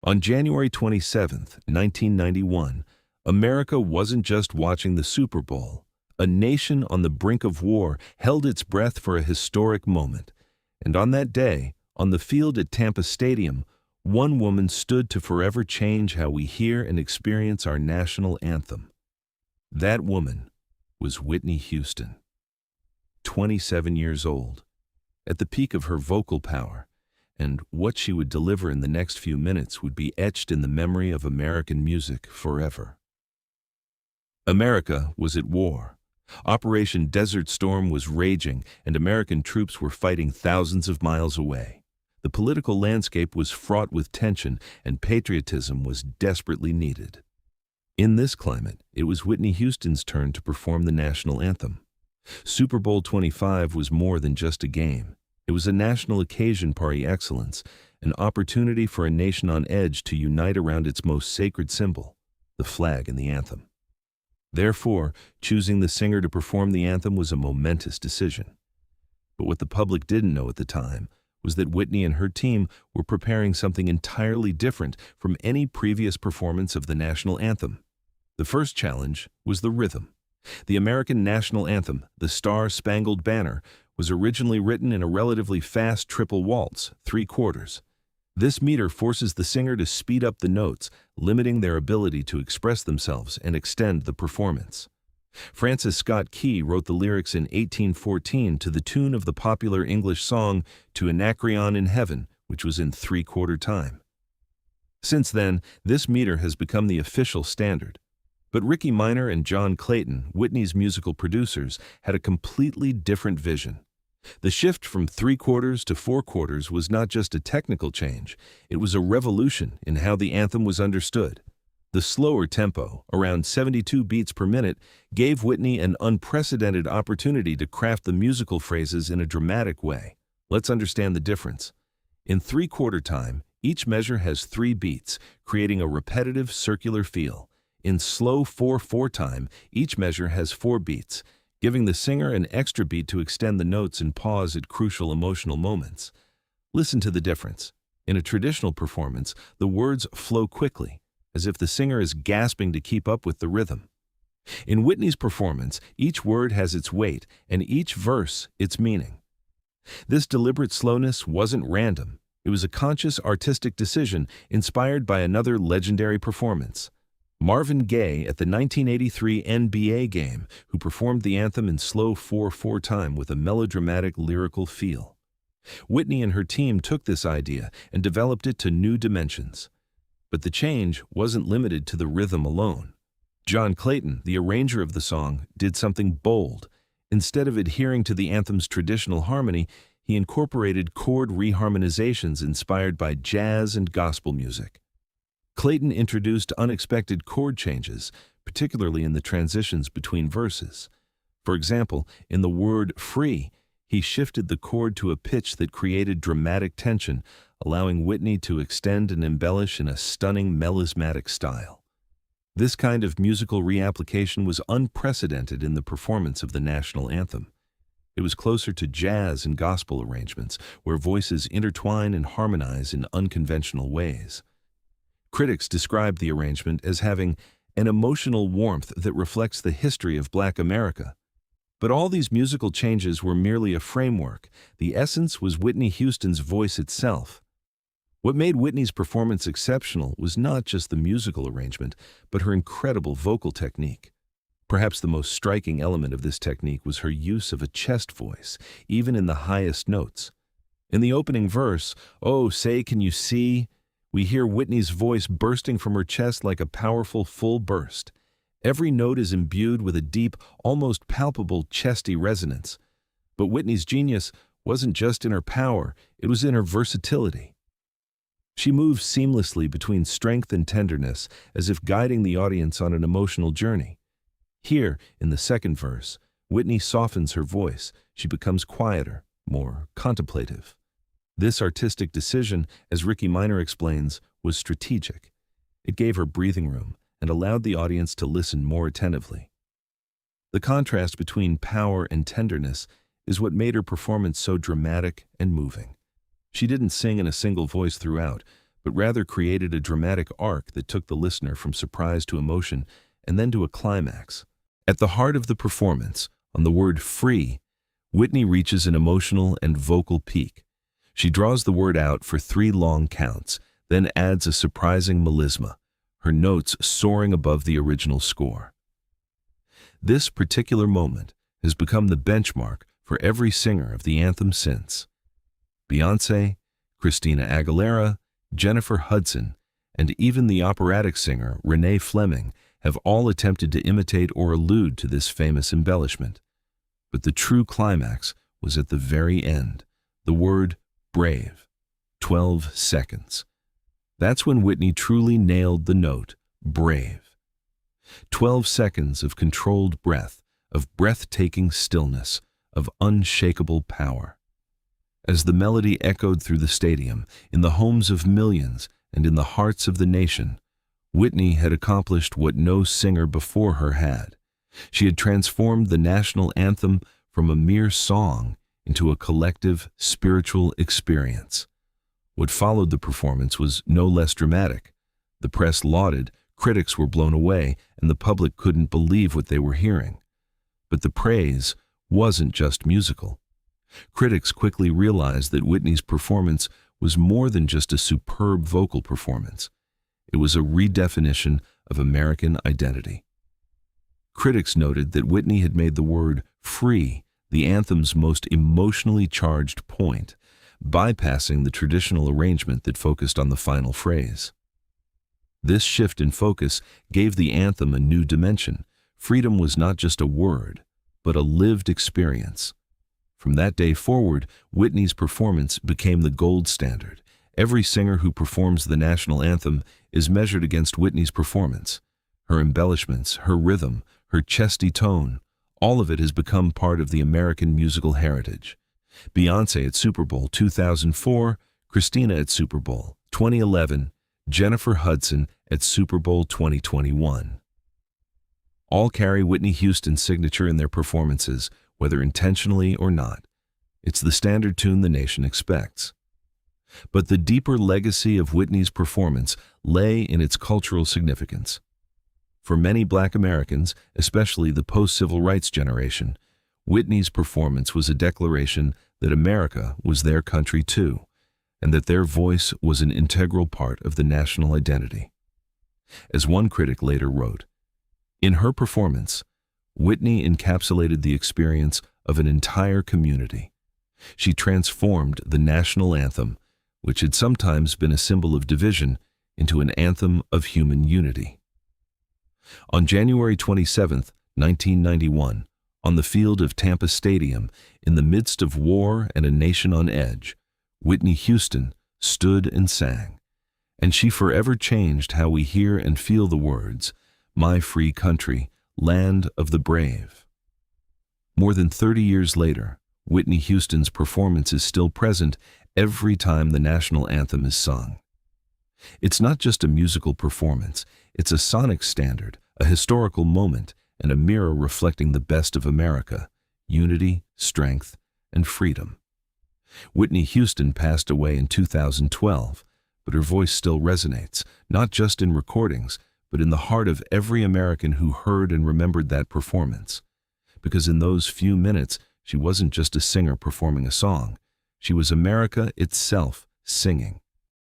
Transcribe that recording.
On January 27, 1991, America wasn't just watching the Super Bowl. A nation on the brink of war held its breath for a historic moment. And on that day, on the field at Tampa Stadium, one woman stood to forever change how we hear and experience our national anthem. That woman was Whitney Houston. 27 years old, at the peak of her vocal power, and what she would deliver in the next few minutes would be etched in the memory of American music forever. America was at war. Operation Desert Storm was raging, and American troops were fighting thousands of miles away. The political landscape was fraught with tension, and patriotism was desperately needed. In this climate, it was Whitney Houston's turn to perform the national anthem. Super Bowl 25 was more than just a game. It was a national occasion par excellence, an opportunity for a nation on edge to unite around its most sacred symbol, the flag and the anthem. Therefore, choosing the singer to perform the anthem was a momentous decision. But what the public didn't know at the time was that Whitney and her team were preparing something entirely different from any previous performance of the national anthem. The first challenge was the rhythm. The American national anthem, the Star-Spangled Banner, was originally written in a relatively fast triple waltz, 3/4. This meter forces the singer to speed up the notes, limiting their ability to express themselves and extend the performance. Francis Scott Key wrote the lyrics in 1814 to the tune of the popular English song To Anacreon in Heaven, which was in 3/4 time. Since then, this meter has become the official standard. But Ricky Minor and John Clayton, Whitney's musical producers, had a completely different vision. The shift from 3/4 to 4/4 was not just a technical change, it was a revolution in how the anthem was understood. The slower tempo, around 72 beats per minute, gave Whitney an unprecedented opportunity to craft the musical phrases in a dramatic way. Let's understand the difference. In 3/4 time, each measure has 3 beats, creating a repetitive circular feel. In slow 4/4 time, each measure has 4 beats, giving the singer an extra beat to extend the notes and pause at crucial emotional moments. Listen to the difference. In a traditional performance, the words flow quickly, as if the singer is gasping to keep up with the rhythm. In Whitney's performance, each word has its weight, and each verse its meaning. This deliberate slowness wasn't random. It was a conscious artistic decision inspired by another legendary performance. Marvin Gaye at the 1983 NBA game, who performed the anthem in slow 4/4 time with a melodramatic lyrical feel. Whitney and her team took this idea and developed it to new dimensions. But the change wasn't limited to the rhythm alone. John Clayton, the arranger of the song, did something bold. Instead of adhering to the anthem's traditional harmony, he incorporated chord reharmonizations inspired by jazz and gospel music. Clayton introduced unexpected chord changes, particularly in the transitions between verses. For example, in the word free, he shifted the chord to a pitch that created dramatic tension, allowing Whitney to extend and embellish in a stunning melismatic style. This kind of musical reapplication was unprecedented in the performance of the national anthem. It was closer to jazz and gospel arrangements, where voices intertwine and harmonize in unconventional ways. Critics described the arrangement as having an emotional warmth that reflects the history of Black America. But all these musical changes were merely a framework. The essence was Whitney Houston's voice itself. What made Whitney's performance exceptional was not just the musical arrangement, but her incredible vocal technique. Perhaps the most striking element of this technique was her use of a chest voice, even in the highest notes. In the opening verse, "Oh, say can you see?" we hear Whitney's voice bursting from her chest like a powerful full burst. Every note is imbued with a deep, almost palpable chesty resonance. But Whitney's genius wasn't just in her power, it was in her versatility. She moves seamlessly between strength and tenderness, as if guiding the audience on an emotional journey. Here, in the second verse, Whitney softens her voice. She becomes quieter, more contemplative. This artistic decision, as Ricky Minor explains, was strategic. It gave her breathing room and allowed the audience to listen more attentively. The contrast between power and tenderness is what made her performance so dramatic and moving. She didn't sing in a single voice throughout, but rather created a dramatic arc that took the listener from surprise to emotion and then to a climax. At the heart of the performance, on the word free, Whitney reaches an emotional and vocal peak. She draws the word out for 3 long counts, then adds a surprising melisma, her notes soaring above the original score. This particular moment has become the benchmark for every singer of the anthem since. Beyoncé, Christina Aguilera, Jennifer Hudson, and even the operatic singer Renee Fleming have all attempted to imitate or allude to this famous embellishment. But the true climax was at the very end, the word brave, 12 seconds. That's when Whitney truly nailed the note, brave. 12 seconds of controlled breath, of breathtaking stillness, of unshakable power. As the melody echoed through the stadium, in the homes of millions and in the hearts of the nation, Whitney had accomplished what no singer before her had. She had transformed the national anthem from a mere song into a collective spiritual experience. What followed the performance was no less dramatic. The press lauded, critics were blown away, and the public couldn't believe what they were hearing. But the praise wasn't just musical. Critics quickly realized that Whitney's performance was more than just a superb vocal performance. It was a redefinition of American identity. Critics noted that Whitney had made the word free the anthem's most emotionally charged point, bypassing the traditional arrangement that focused on the final phrase. This shift in focus gave the anthem a new dimension. Freedom was not just a word, but a lived experience. From that day forward, Whitney's performance became the gold standard. Every singer who performs the national anthem is measured against Whitney's performance. Her embellishments, her rhythm, her chesty tone, all of it has become part of the American musical heritage. Beyoncé at Super Bowl 2004, Christina at Super Bowl 2011, Jennifer Hudson at Super Bowl 2021. All carry Whitney Houston's signature in their performances, whether intentionally or not. It's the standard tune the nation expects. But the deeper legacy of Whitney's performance lay in its cultural significance. For many Black Americans, especially the post-civil rights generation, Whitney's performance was a declaration that America was their country too, and that their voice was an integral part of the national identity. As one critic later wrote, "In her performance, Whitney encapsulated the experience of an entire community. She transformed the national anthem, which had sometimes been a symbol of division, into an anthem of human unity." On January 27, 1991, on the field of Tampa Stadium, in the midst of war and a nation on edge, Whitney Houston stood and sang, and she forever changed how we hear and feel the words, "My free country, land of the brave." More than 30 years later, Whitney Houston's performance is still present every time the national anthem is sung. It's not just a musical performance, it's a sonic standard, a historical moment, and a mirror reflecting the best of America, unity, strength, and freedom. Whitney Houston passed away in 2012, but her voice still resonates, not just in recordings, but in the heart of every American who heard and remembered that performance. Because in those few minutes, she wasn't just a singer performing a song, she was America itself singing.